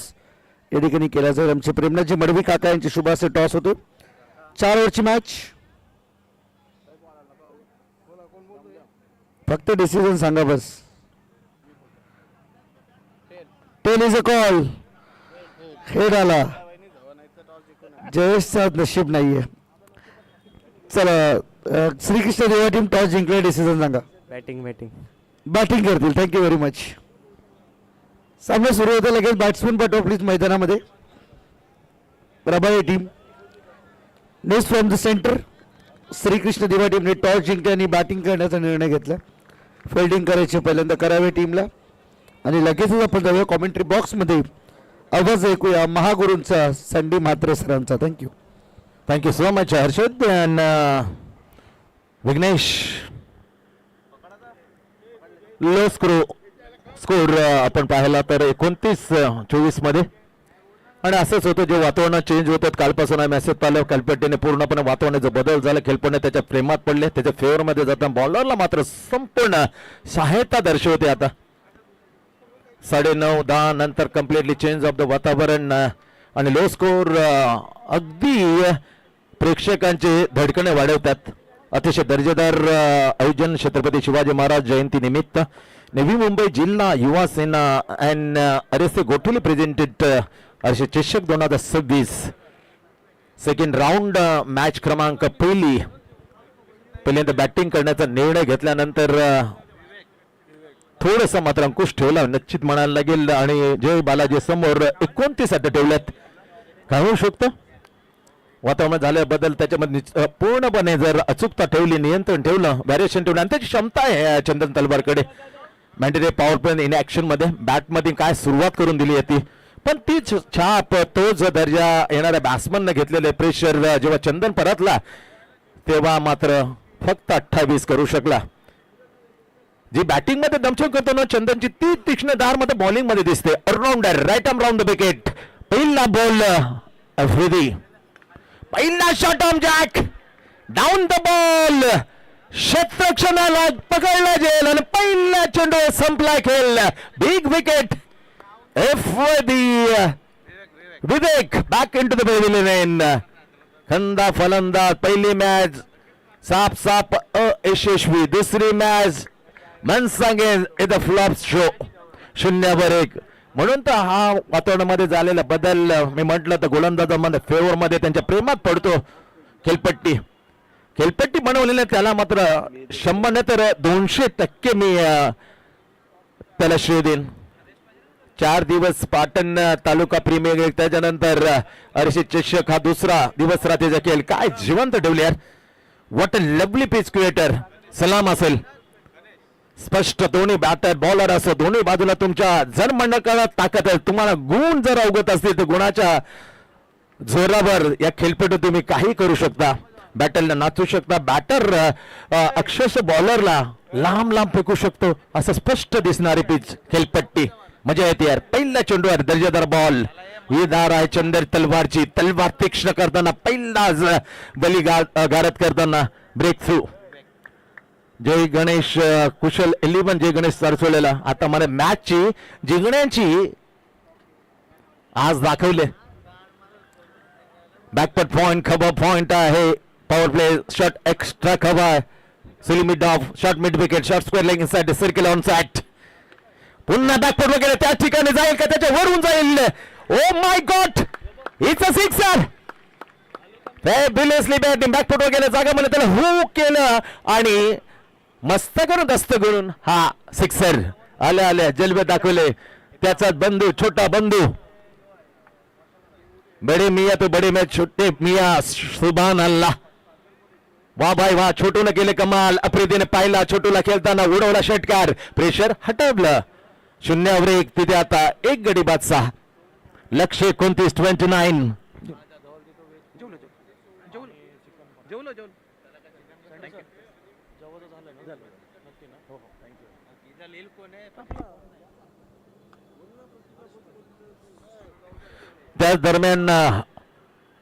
या ठिकाणी केला जाईल. आमचे प्रेमनाथजी मडवी काका यांचे शुभ असे टॉस होतो. 4 ओव्हरची मॅच. फक्त डिसिजन सांगा बस. 10 इज अ कॉल. हेड आला. जयेशचा नशीब नाहीये. चला श्रीकृष्ण देवा टीम टॉस जिंकले. डिसिजन सांगा. बॅटिंग करतील. Thank you very much. सामना सुरू होता लगेच. बॅट्समन पाठवा प्लीज मैदानामध्ये. Rabale team next from the centre. Shrikrishna Deva टीमने टॉस जिंकले आणि बॅटिंग करण्याचा निर्णय घेतला. फिल्डिंग करायचे पहिल्यांदा करावे टीमला आणि लगेचच आपण जाऊया कॉमेंट्री बॉक्समध्ये. आवाज ऐकूया महागुरूंचा संडी म्हात्रे सरांचा. Thank you. Thank you so much Harshad and Vighnesh. Low score आपण पाहिला तर 29-24 मध्ये. आणि असंच होतं जे वातावरण चेंज होतात. कालपासून आम्ही मेसेज पाहिलं कल्पेटीने पूर्णपणे वातावरणाचा बदल झाला. खेळपणे त्याच्या प्रेमात पडले. त्याच्या फेवरमध्ये जाताना बॉलरला मात्र संपूर्ण सहायता दर्शवते. आता 9:30-10 नंतर कम्प्लिटली चेंज ऑफ द वातावरण आणि लो स्कोर अगदी प्रेक्षकांचे धडकणे वाढवतात. अतिशय दर्जेदार आयोजन छत्रपती शिवाजी महाराज जयंती निमित्त नवी मुंबई जिल्हा Yuva Sena and RSA Gothavali presented RSA चषक 2026 सेकंड राऊंड मॅच क्रमांक पहिल्यांदा बॅटिंग करण्याचा निर्णय घेतल्यानंतर थोडंसं मात्र अंकुश ठेवला निश्चित म्हणायला लागेल. आणि जय बालाजी समोर 29 आता ठेवल्यात. काय होऊ शकतं वातावरण झाल्याबद्दल त्याच्यामध्ये पूर्णपणे जर अचूकता ठेवली, नियंत्रण ठेवलं, व्हॅरिएशन ठेवलं आणि त्याची क्षमता आहे चंदन तलवारकडे. Mandatory power play in action मध्ये बॅटमध्ये काय सुरुवात करून दिली होती पण तीच छाप तोच दर्जा येणाऱ्या बॅट्समनने घेतलेले प्रेशर जेव्हा चंदन परतला तेव्हा मात्र फक्त 28 करू शकला. जी बॅटिंग मध्ये दमछम करतो ना चंदनची ती तीक्ष्ण धार मध्ये बॉलिंग मध्ये दिसते. Allrounder right arm round the wicket. पहिला बॉल आफ्रिदी. पहिला shot on jack down the ball. क्षेत्ररक्षणाला पकडला जाईल आणि पहिला चेंडू संपला खेळ. Big wicket Vivek back into the pavilion. खंदा फलंदाज. पहिली मॅच साप अयशस्वी. दुसरी मॅच मन सांगेल द फ्लॉप शो 0-1. म्हणून तर हा वातावरणामध्ये झालेला बदल मी म्हटलं तर गोलंदाजामध्ये फेवर मध्ये त्यांच्या प्रेमात पडतो. खेळपट्टी बनवलेल्या त्याला मात्र 100 न तर 200% मी त्याला श्रेय देईन. 4 दिवस पाटण तालुका प्रीमियर लीग त्याच्यानंतर RSA चषक हा दुसरा दिवस रात्रीचा खेळ. काय जिवंत ठेवले यार. What a lovely pitch creator. सलाम असेल. स्पष्ट दोन्ही बॅटर बॉलर असो दोन्ही बाजूला तुमच्या जर मंडळात ताकद आहे. तुम्हाला गुण जर अवगत असतील तर गुणाच्या जोरावर या खेळपट्टीत तुम्ही काही करू शकता. बॅटरला नाचू शकता. बॅटर अक्षरशः बॉलरला लांब फेकू शकतो असं स्पष्ट दिसणारी पिच खेळपट्टी. मजा येते यार. पहिला चेंडूवर दर्जेदार बॉल. ही धार आहे चंदर तलवारची. तलवार तीक्ष्ण करताना पहिलाच बली गारत करताना ब्रेक थ्रू. जय गणेश कुशल 11 जय गणेश सरसोलेला. आता मला मॅचची जिंकण्याची आज दाखवले. बॅकपट पॉइंट खबर पॉइंट आहे. पॉवर प्ले शॉट एक्स्ट्रा खबर. Silly mid of shot mid wicket shot square leg inside the circle on set. पुन्हा बॅकफुटवर गेले, त्या ठिकाणी जाईल का, त्याच्या वरून जाईल. Oh my God, it's a sixer. Fabulously batting, बॅकफुटवर गेलं, जागा मध्ये त्याला हुक केलं आणि मस्त करून दस्त करून हा सिक्सर. आल्या आल्या जलवे दाखवले त्याचा बंधू, छोटा बंधू. बडे मिया तो बडे मॅच, छोटे मिया सुभान अल्लाह. वा बाय वा, छोटून केले कमाल. आफ्रिदीने पाहिला, छोटूला खेळताना उडवला षटकार, प्रेशर हटवलं. 0-1. तिथे आता एक गडी बाद 6. लक्ष्य 29. त्याच दरम्यान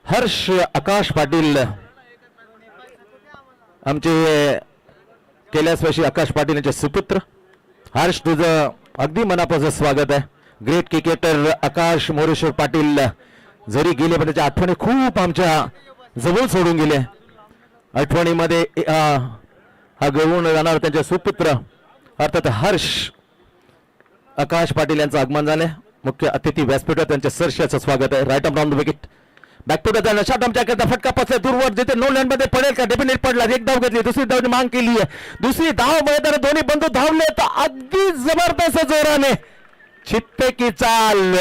हर्ष आकाश पाटील, आमचे कैलासवासी आकाश पाटील यांचे सुपुत्र. हर्ष, तुझं अगदी मनापासून स्वागत आहे. ग्रेट क्रिकेटर आकाश मोरेश्वर पाटील जरी गेले पण त्याच्या आठवणी खूप आमच्या जवळ सोडून गेले. आठवणीमध्ये हा गवून जाणार त्यांचे सुपुत्र अर्थात हर्ष आकाश पाटील यांचं आगमन झाले. मुख्य अतिथी व्यासपीठावर त्यांच्या सरशाचं स्वागत आहे. Right on the wicket, backfoot shot आमच्या फटका पसला दूरवर, जिथे नो लँड मध्ये पडेल का, डेफिनेट पडला. एक धाव घेतली, दुसरी धावची मांग केली आहे. दुसरी धाव मैदानात दोन्ही बंधू धावले तर अगदी जबरदस्त जोराने चित्ते की चाल.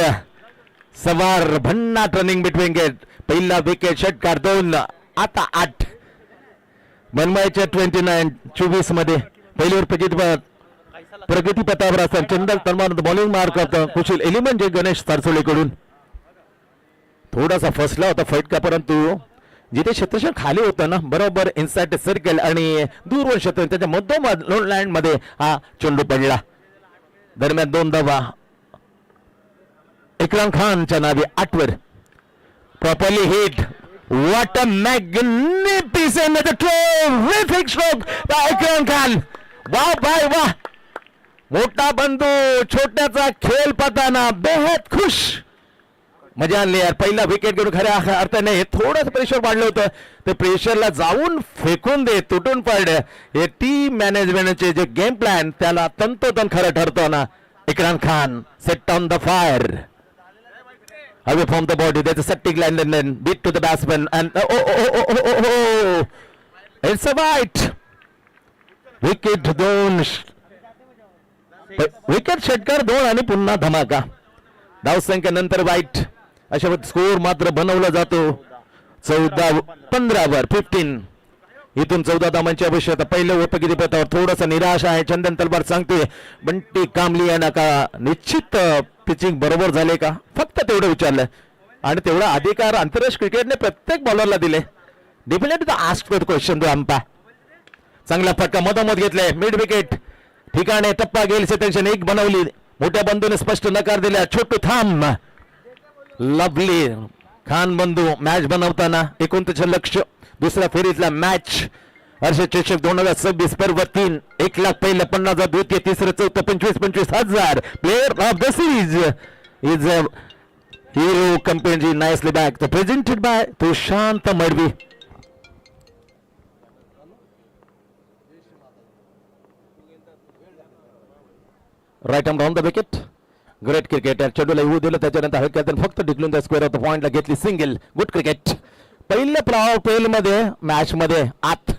सवार भन्नाट रनिंग बिटवीन गेट. पहिला विकेट, षटकार 2, आता 8. बनवायच्या 29-24 मध्ये पहिलीवर प्रगती पथावर असतात. चंदन तलवार बॉलिंग मार करतो. कुशल एलिमेंट जे गणेश तारसोळेकडून थोडासा फसला होता फटका, परंतु जिथे क्षेत्रक्षण खाली होतं ना, बरोबर इनसाइड सर्कल आणि दूरवर क्षेत्र त्याच्या मधोमध लँड मध्ये हा चेंडू पडला. दरम्यान 2 धावा इक्राम खानच्या नावे 8 वर. Properly hit. What a magnificent terrific stroke by Ikram Khan. वाह बाय वाह, मोठा बंधू छोट्याचा खेळ पाहताना बेहद खुश. मजा आणली यार. पहिला विकेट घेऊन खऱ्या अर्थाने हे थोडंसं प्रेशर वाढलं होतं, ते प्रेशरला जाऊन फेकून दे, तुटून पडलं. हे टीम मॅनेजमेंटचे जे गेम प्लॅन त्याला तंतोतंत खरं ठरतो ना. Ikram Khan set on the fire. Away from the body, there's a setting line and then beat to the batsman and it's a white. Wicket 2. Wicket षटकार 2 आणि पुन्हा धमाका. धावसंख्या नंतर वाईट. अशा स्कोर मात्र बनवला जातो 14-15 वर 15. इथून 14 धावांची आवश्यकता. पहिल्या उपकिती पथावर थोडासा निराश आहे. चंदन तलवार सांगते बंटी कामली यांना का निश्चित पिचिंग बरोबर झाले का, फक्त तेवढं विचारलं आणि तेवढा अधिकार आंतरराष्ट्रीय क्रिकेटने प्रत्येक बॉलरला दिले. Definitely ask question to umpire. चांगला फटका मधोमध घेतलाय. मिड विकेट ठिकाणी टप्पा गेल सेक्शन 1 बनवली. मोठ्या बंधूने स्पष्ट नकार दिला. छोटू थांब. लवली. खान बंधू मॅच बनवताना 29 लक्ष. दुसऱ्या फेरीतला मॅच हर्ष चषक 2026 पर्व 3. 1 लाख पहिलं 50,000, द्वितीय तिसरं चौथं 25,000. Player of the series is Hero company nicely back presented by Tushant Madvi. Right arm on the wicket. Great cricketer. चेंडूला येऊ दिलं, त्याच्यानंतर हलक्यातून फक्त ढकलून त्या स्क्वेअर ऑफ द पॉइंटला घेतली सिंगल. Good cricket. पहिल्या प्लेल मध्ये मॅच मध्ये आत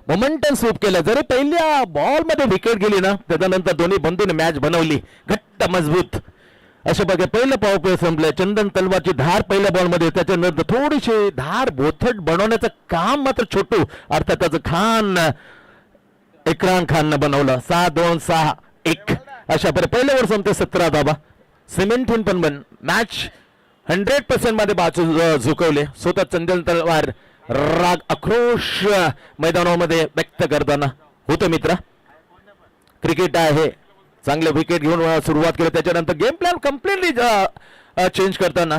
मोमेंटम स्वीप केलं. जरी पहिल्या बॉल मध्ये विकेट गेली ना, त्याच्यानंतर दोन्ही बंधूने मॅच बनवली घट्ट मजबूत. अशा प्रकारे पहिलं पॉवर प्ले संपलं. चंदन तलवारची धार पहिल्या बॉल मध्ये, त्याच्यानंतर थोडीशी धार बोथट बनवण्याचं काम मात्र छोटू अर्थात त्याचं खान इक्राम खान बनवलं. 6-2-6-1 अशा प्रकारे पहिल्या वर संपते 17 धावा. 17 पण मॅच 100% मध्ये बाजू झुकवले. स्वतः चंदन तलवार राग आक्रोश मैदानामध्ये व्यक्त करताना होतं. मित्र क्रिकेट आहे. चांगले विकेट घेऊन सुरुवात केली, त्याच्यानंतर गेम प्लॅन कम्प्लिटली चेंज करताना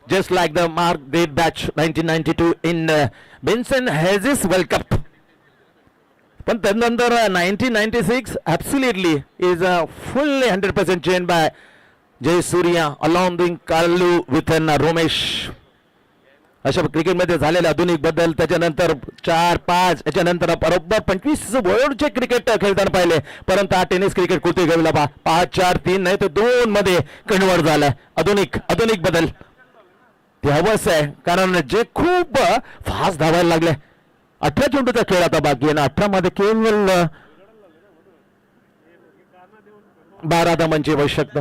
just like the mark date batch 1992 in Benson Hedges World Cup. पण त्यानंतर 1996 absolutely is fully 100% change by Jay Surya along the Kallu with Romesh. अशा क्रिकेटमध्ये झालेल्या आधुनिक बदल, त्याच्यानंतर 4-5, याच्यानंतर बरोबर 25 वर्ल्डचे क्रिकेट खेळताना पाहिले, परंतु हा टेनिस क्रिकेट कुठे गेला 5-4-3 नाही तर 2 मध्ये कन्वर्ट झालाय. आधुनिक बदल ते हवंच आहे, कारण जे खूप फास्ट धावायला लागले. 18 चेंडूचा खेळ आता बाकी आहे ना, 18 मध्ये केवळ 12 धावांची आवश्यकता.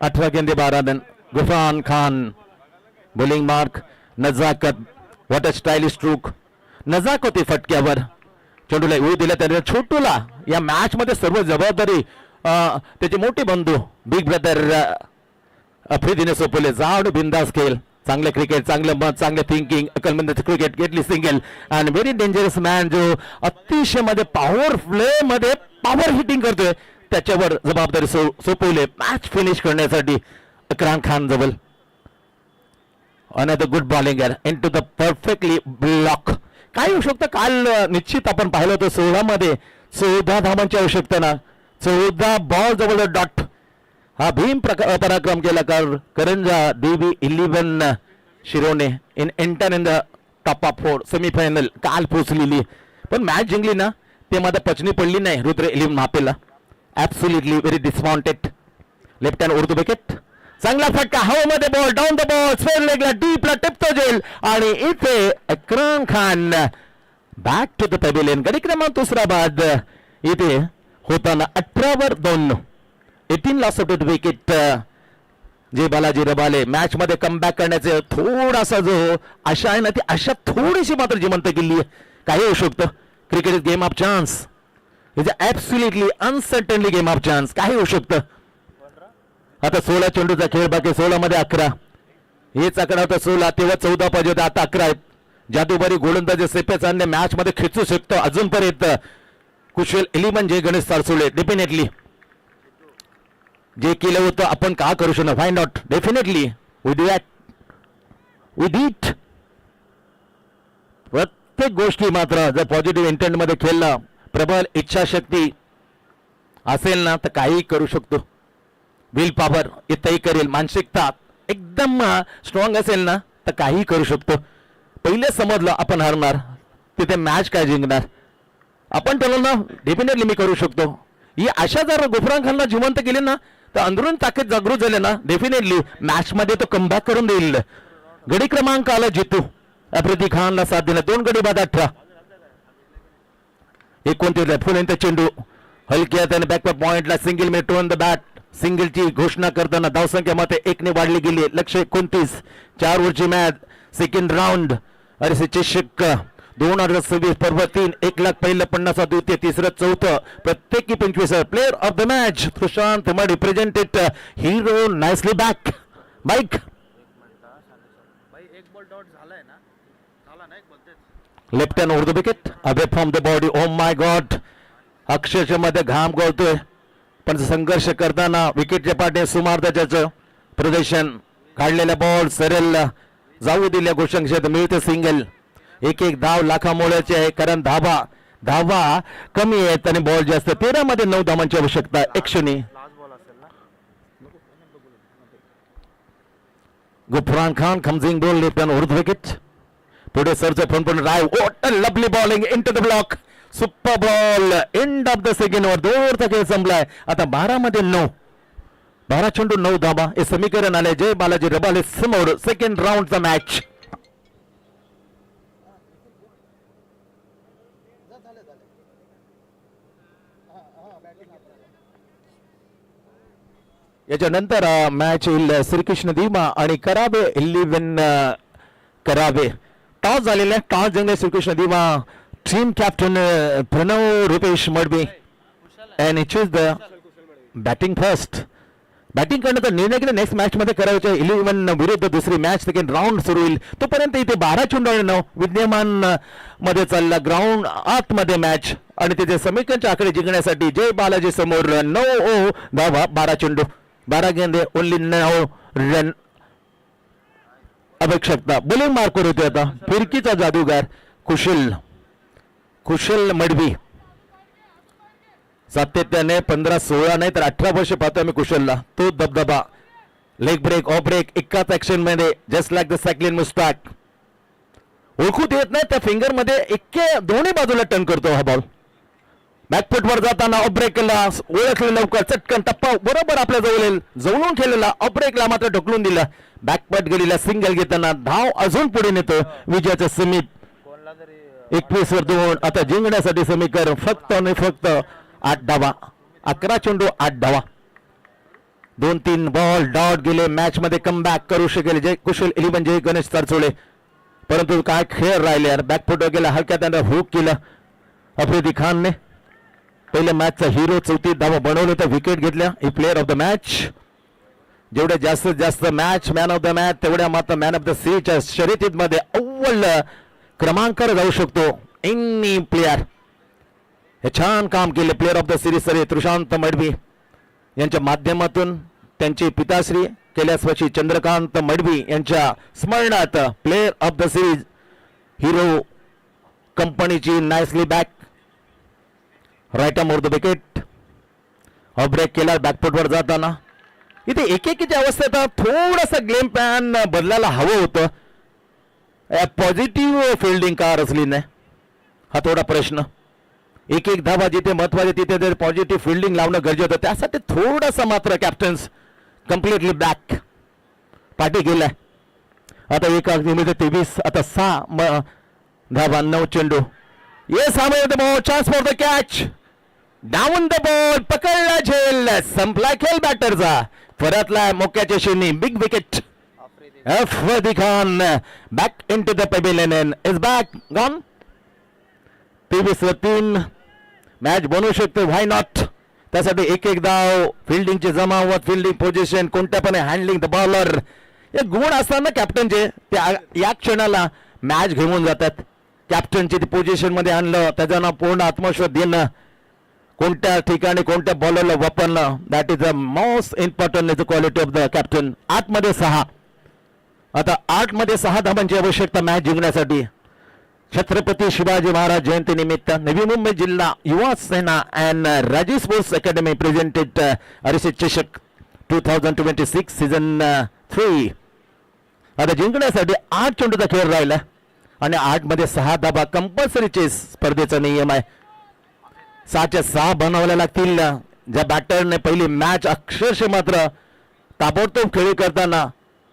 18 गेंदे 12 run. Gufran Khan bowling mark. नजाकत, व्हॉट अ स्टाइलिश स्ट्रोक. नजाकत फटक्यावर चेंडूला येऊ दिला त्याने. छोटूला या मॅच मध्ये सर्व जबाबदारी त्याचे मोठे बंधू बिग ब्रदर आफ्रिदीने सोपवले. जाड बिंदास खेळ, चांगलं क्रिकेट, चांगलं मत, चांगलं थिंकिंग, अकलमंद क्रिकेट, घेतली single and very dangerous man, जो अतिशय मध्ये पॉवर प्ले मध्ये पॉवर हिटिंग करतोय, त्याच्यावर जबाबदारी सोपवले मॅच फिनिश करण्यासाठी. इकराम खान जवळ another good bowling into the perfectly block. काय होऊ शकतं काल निश्चित आपण पाहिलं होतं 16 मध्ये 14 धावांची आवश्यकता ना, 14 बॉल जवळ डॉट. हा भीम पराक्रम केला करंजा देवी 11 शिरोने in enter in the top of 4 semifinal काल पोहोचलेली, पण मॅच जिंकली ना ते मात्र पचनी पडली नाही रुद्र 11 महापेला. Absolutely very disappointed. Left hand उर्दू विकेट, चांगला फटका हवेमध्ये, ball down the ball, square लेगला डीपला टिपतो जेल आणि इथे Ikram Khan back to the pavilion. गडी क्रमांक दुसरा बाद इथे होताना 18 वर 2. 18 लॉस ऑफ द विकेट. जे बालाजी रबाले मॅच मध्ये कमबॅक करण्याचे थोडासा जो आशा आहे ना, ती आशा थोडीशी मात्र जिवंत केली आहे. काही होऊ शकतं. Cricket is game of chance. Is absolutely uncertainly game of chance. काही होऊ शकतं. आता 16 चेंडूचा खेळ बाकी, 16 मध्ये 11. हेच आकडा होता 16, तेव्हा 14 पाहिजे होता, आता 11 आहेत. जादूबारी गोलंदाजी सेपे चांदणे मॅच मध्ये खेचू शकतो अजूनपर्यंत. कुशल 11 जे गणेश सारसोळे डेफिनेटली जे केलं होतं आपण का करू शकतो, find out definitely with it. प्रत्येक गोष्टी मात्र जर पॉझिटिव्ह इंटेंट मध्ये खेळला, प्रबल इच्छाशक्ती असेल ना तर काही करू शकतो. विल पॉवर इथंही करेल. मानसिकता एकदम स्ट्रॉंग असेल ना तर काही करू शकतो. पहिले समजलं आपण हरणार, तिथे मॅच काय जिंकणार. आपण ठरवलं ना डेफिनेटली मी करू शकतो. ही आशा जर गुफरान खानला जिवंत केली ना तर अंदरून ताकद जागृत झाले ना, डेफिनेटली मॅच मध्ये तो कमबॅक करून देईल. गडी क्रमांक आला जितू आफ्रिदी खानला साथ दिला. 2 गडी बाद 18. 29 फुल इंच चेंडू हलक्या त्याने बॅक पॉइंटला सिंगल मे टोन द बॅट. सिंगलची घोषणा करताना धावसंख्या मध्ये 1 ने वाढली गेली. लक्ष्य 29. 4 ओव्हरची मॅच, सेकंड राऊंड. अरे चषक 2026 पर्व 3. 1 लाख पहिलं 50 द्वितीय, तिसरं चौथं, प्रत्येकी 25. Player of the match Prashant mud represented hero. Nicely back bike. Left hand over the wicket away from the body. O my God, अक्षरशः मध्ये घाम गळतोय, पण संघर्ष करताना विकेटच्या पाठी सुमार्दाचं प्रदर्शन. काढलेला बॉल सरळ जाऊ दिल्या गोषंक्षेत मिळते सिंगल. एक धाव लाखामोलाची आहे, कारण धावा कमी आहेत आणि बॉल जास्त. 13 मध्ये 9 धावांची आवश्यकता. 1 शून्य. Gufran Khan comes in ball left hand over the wicket. पुढे सरचं फ्रंट पण drive. What a lovely bowling into the block. Super ball. End of the second over. 2 ओव्हरचा खेळ संपलाय. आता 12 मध्ये 9. 12 चेंडू 9 धावा. हे समीकरण आले जय बालाजी रबाले समोर. सेकंड राऊंडचा मॅच. याच्यानंतर मॅच येईल श्रीकृष्ण धीमा आणि करावे 11 करावे. टॉस झालेला आहे. टॉस जिंकले Shrikrishna Dhima. Team captain Pranav Rupesh Madvi and it is the batting first. Batting करण्याचा निर्णय केला नेक्स्ट मॅच मध्ये करायचे. 11 विरुद्ध दुसरी मॅच सेकंड राऊंड सुरू होईल. तोपर्यंत इथे 12 चेंडू 9 विद्यमान मध्ये चालला. ग्राउंड आत मध्ये मॅच आणि तिथे समीकरणच्या आकडे जिंकण्यासाठी जय बालाजी समोर 9 धावा. 12 चेंडू 12 गेंदे ओनली 9 रन आवश्यकता. बॉलिंग मार्कवर होते आता फिरकीचा जादूगार कुशल मडवी. सातत्याने 15-16 नाही तर 18 वर्ष पाहतो आम्ही कुशलला. तो दबदबा. लेग ब्रेक ऑफ ब्रेक एकाच ऍक्शन मध्ये जस्ट लाईक द सायक्लिन मुस्ताक. ओळखू देत नाही त्या फिंगर मध्ये एके दोन्ही बाजूला टर्न करतो हा बॉल. बॅकफुटवर जाताना ऑब्रेकला ओळखले लवकर चटकन टप्पा बरोबर आपल्या जवळ येईल जवळून खेळलेला ऑब्रेकला मात्र ढकलून दिला. बॅकपट गेलेला सिंगल घेताना धाव अजून पुढे नेतो विजयाचं समीप 21-2. आता जिंकण्यासाठी समीकरण फक्त आणि फक्त 8 धावा. 11 चेंडू 8 धावा. 2-3 बॉल डॉट गेले. मॅच मध्ये कमबॅक करू शकेल जय कुशल 11 जय गणेश तरचोळे, परंतु काय खेळ राहिले. बॅकफुट गेला हलक्या त्यांना हुक केलं अफरीदी खानने. पहिल्या मॅचचा हिरो 34 धावा बनवलं तर विकेट घेतल्या. ही प्लेअर ऑफ द मॅच. जेवढे जास्तीत जास्त match man of the match तेवढ्या मात्र मॅन ऑफ द सीरीजच्या शर्यतीमध्ये अव्वल क्रमांकावर जाऊ शकतो. एनी प्लेअर हे छान काम केले. Player of the series sir Tushant Madvi यांच्या माध्यमातून त्यांचे पिताश्री कैलासवासी चंद्रकांत मडवी यांच्या स्मरणार्थ player of the series Hero कंपनीची nicely back right arm over the wicket. हा ब्रेक केला बॅकफुटवर जाताना. इथे एकेकीच्या अवस्थेत थोडस गेम प्लॅन बदलायला हवं होतं. पॉझिटिव्ह फिल्डिंग का रचली नाही हा थोडा प्रश्न. एक धावा जिथे महत्वाचे तिथे जर पॉझिटिव्ह फिल्डिंग लावणं गरजेचं होतं. त्यासाठी थोडासा मात्र कॅप्टन्स कम्प्लिटली बॅक पाठी गेलाय. आता एक निमित्त 23 आता 6 धावा 9 चेंडू. ये सामने the ball chance for the catch down the ball पकडला झेल संपला खेळ बॅटरचा. परतला मोक्याच्या शेनी big wicket. Afridi Khan back into the pavilion is back gone. 23-3 match बनवू शकतो व्हाय नॉट. त्यासाठी एक धाव फिल्डिंगची जमावट फिल्डिंग पोझिशन कोणत्यापणे हँडलिंग द बॉलर हे गुण असताना कॅप्टनचे त्या या क्षणाला मॅच घेऊन जातात. कॅप्टनची पोझिशन मध्ये आणलं त्याचा पूर्ण आत्मविश्वास देणं कोणत्या ठिकाणी कोणत्या बॉलरला वापरणं that is the most important is the quality of the captain. 8 मध्ये 6 आता 8 मध्ये 6 धावांची आवश्यकता मॅच जिंकण्यासाठी. छत्रपती शिवाजी महाराज जयंती निमित्त नवी मुंबई जिल्हा Yuva Sena and Rajiv sports academy presented Arijit चषक 2026 सीझन 3. आता जिंकण्यासाठी 8 चेंडूचा खेळ राहिला आणि 8 मध्ये 6 धावा कंपल्सरी चेस स्पर्धेचा नियम आहे. 6च्या 6 बनवायला लागतील. ज्या बॅटरने पहिली मॅच अक्षरशः मात्र ताबडतोब खेळी करताना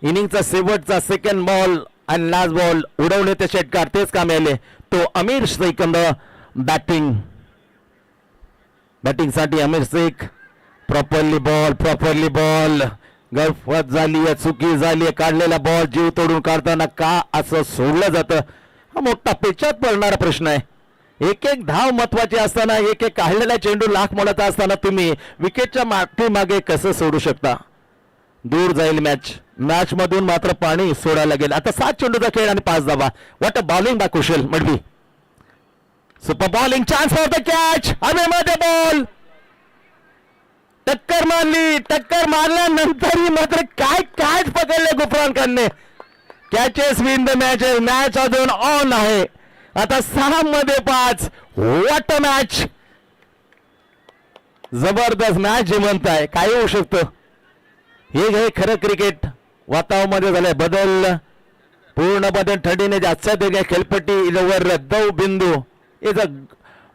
इनिंगचा शेवटचा सेकंड बॉल आणि लास्ट बॉल उडवले ते षटकार तेच काम आले तो अमीर शेख बॅटिंगसाठी अमीर शेख प्रॉपरली बॉल गलफत झाली चुकी झाली काढलेला बॉल जीव तोडून काढताना का असं सोडलं जातं हा मोठा पेचात पडणारा प्रश्न आहे. एक धाव महत्वाची असताना एक काढलेला चेंडू लाख मोलाचा असताना तुम्ही विकेटच्या मागे कसं सोडू शकता. दूर जाईल मॅच मधून मात्र पाणी सोडायला लागेल. आता 7 चेंडूचा खेळ आणि 5 धावा. What a bowling bye Kushal Madavi. Super bowling chance for the catch हवेमध्ये बॉल टक्कर मारल्यानंतरही मात्र काय पकडले गुफरान खानने. कॅचेस विन द मॅच अजून ऑन आहे. आता 6 मध्ये 5 व्हॉट अ मॅच. जबरदस्त मॅच जिवंत आहे. काय होऊ शकतं हे खरं क्रिकेट. वातावरणामध्ये झालंय बदल पूर्णपणे थंडीने जास्त खेळपट्टी लोवर दव बिंदू is a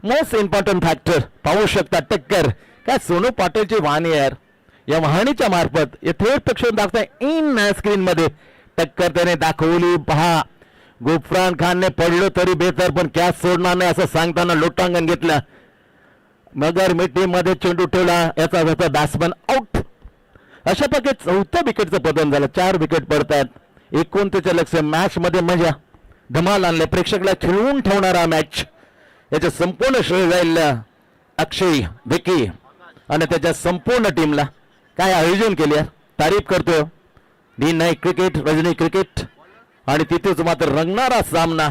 most important factor. पाहू शकता टक्कर काय सोनू पाटीलची वाहनी यार या वाहनीच्या मार्फत थेट प्रेक्षक दाखवताय इन स्क्रीन मध्ये टक्कर त्याने दाखवली. पहा गुफरान खानने पडलो तरी बेहतर पण कॅच सोडणार नाही असं सांगताना लोटांगण घेतलं. मगर मिठी मध्ये चेंडू ठेवला याचा बॅट्समन आउट. अशा प्रकारे 4थ्या विकेटचं पतन झालं. 4 विकेट पडतात. 29 लक्ष मॅच मध्ये मजा धमाल आणले प्रेक्षकाला खिळवून ठेवणारा मॅच. याचं संपूर्ण श्रेय जाईल अक्षय विकी आणि त्याच्या संपूर्ण टीमला. काय आयोजन केले तारीफ करतो D9 क्रिकेट रजनी क्रिकेट. आणि तिथेच मात्र रंगणारा सामना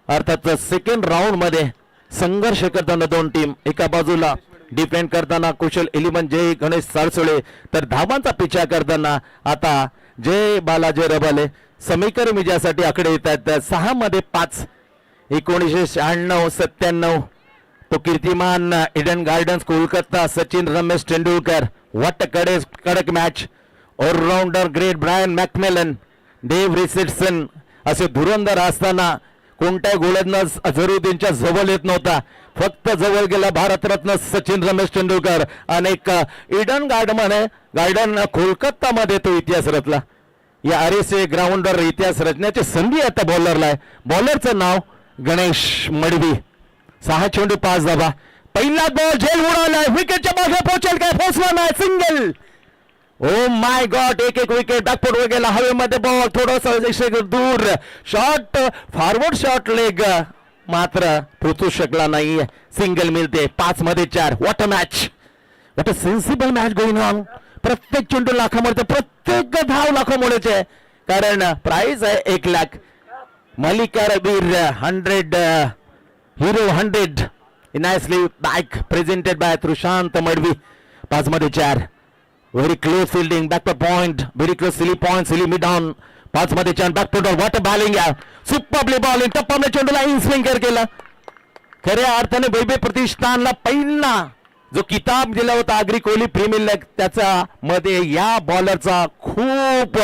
अर्थात सेकंड राऊंड मध्ये संघर्ष करताना 2 टीम. एका बाजूला डिफेंड करताना कुशल 11 जय गणेश साळसोळे तर धावांचा पिछा करताना आता जय बालाजी रबाले समीकरण विजयासाठी आकडे येत आहेत. 6 मध्ये 5 1996-97 तो कीर्तिमान इडन गार्डन्स कोलकाता सचिन रमेश तेंडुलकर. व्हॉट कडक match. Allrounder great Brian McMillan Dave Richardson असे धुरंधर असताना कोणत्याही गोलंदाज अझरुद्दीनच्या जवळ येत नव्हता. फक्त जवळ गेला भारतरत्न सचिन रमेश तेंडुलकर आणि एक इडन गार्डन कोलकातामध्ये तो इतिहास रचला. या RSA ग्राउंडवर इतिहास रचण्याची संधी आता बॉलरला आहे. बॉलरचं नाव गणेश मडवी. 6 चेंडू 5 धावा. पहिला बॉल झेल उडवलाय, विकेटच्या मागे पोहोचेल काय, पोहोचला नाही, सिंगल. ओ माय गॉड, एक विकेट बॅकफुट वर गेला, हवेमध्ये बॉल थोडासा दूर, शॉट फॉरवर्ड शॉट लेग मात्र पोचू शकला नाही. सिंगल मिळते. 5 मध्ये 4. What a match, what a sensible match going on. प्रत्येक चेंडू लाखामध्ये, प्रत्येक धाव लाखामुळेच, कारण प्राइस आहे 1 लाख. मलिका रबीर 100 hero 100 nicely back presented bye Sushant Madavi. 5 मध्ये 4. Very close fielding, back two point, very close, silly point, silly mid on. 5 मध्ये 4 back to dot. What a bowling यार, सुपरली bowling. टप्पाने चेंडूला in swinger केला. खऱ्या अर्थाने वैभव प्रतिष्ठानला पहिला जो किताब दिला होता आगरी कोहली प्रीमियर लीग, त्याचा मध्ये या बॉलरचा खूप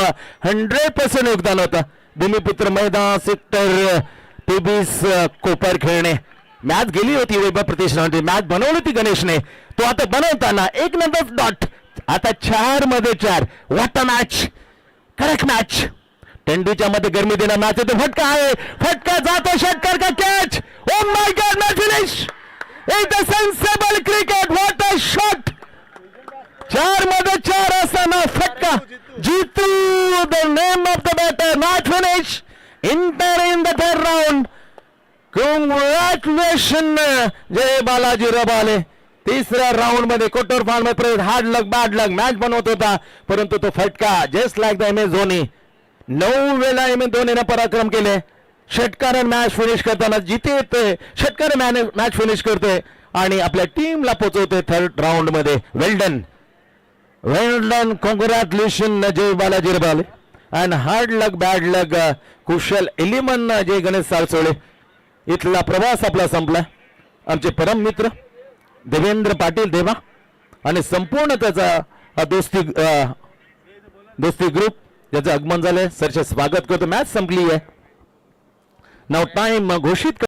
100% योगदान होतं. भूमिपुत्र मैदान सेक्टर 23 कोपर खेळणे. मॅच गेली होती वैभव प्रतिष्ठानची, मॅच बनवली होती गणेशने. तो आता बनवताना 1 नंबर डॉट. आता 4 मध्ये 4. What a match, correct match. टेंडूच्या मध्ये गरमी देणार मॅच आहे. फटका आहे, फटका जातो, षटकार का catch. Oh my God, match finish. It a sensible cricket, what a shot. 4 मध्ये 4 असताना फटका. Jitu the name of the batter. Match finish. Enter in the 3rd round. Congratulation Jay Balaji Rabale. 3ऱ्या राऊंड मध्ये क्वार्टर फायनल मध्ये प्रवेश. Hard luck bad luck match बनवत होता, परंतु तो फटका just like the MS Dhoni. 9 वेळा MS धोनीने पराक्रम केले. षटकार मॅच फिनिश करताना जिथे येते, षटकार मॅच फिनिश करते आणि आपल्या टीमला पोहोचवते 3rd राऊंड मध्ये. Well done, well done, congratulation Jay Balaji Rabale. And hard luck bad luck Kushal एलिमन जय गणेश साळसोळे. इथला प्रवास आपला संपला. आमचे परम मित्र देवेंद्र पाटील देवा आणि संपूर्ण त्याचा दोस्ती ग्रुप ज्याचं आगमन झालंय, सरचे स्वागत करतो. मॅच संपली आहे. नाव टाइम घोषित